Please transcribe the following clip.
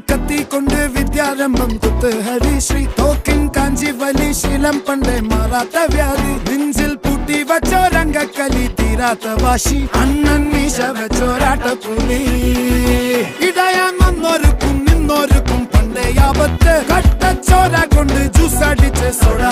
കത്തി കൊണ്ട് വിദ്യാരംഭം കുത്ത് ഹരിശ്രീ തോക്കിൻ കാഞ്ചി വലി ശീലം പണ്ടേ മാറാത്ത വ്യാധി നെഞ്ചിൽ പൂട്ടി വച്ചോരംഗക്കലി തീരാത്ത വാശി അണ്ണൻ മീശ വെച്ചോരാട്ട പുലി ഇടയാൻ വന്നോർക്കും നിന്നോർക്കും പണ്ടേ ആപത്ത് കട്ടച്ചോര കൊണ്ട് ജ്യൂസ് അടിച്ച് സോഡ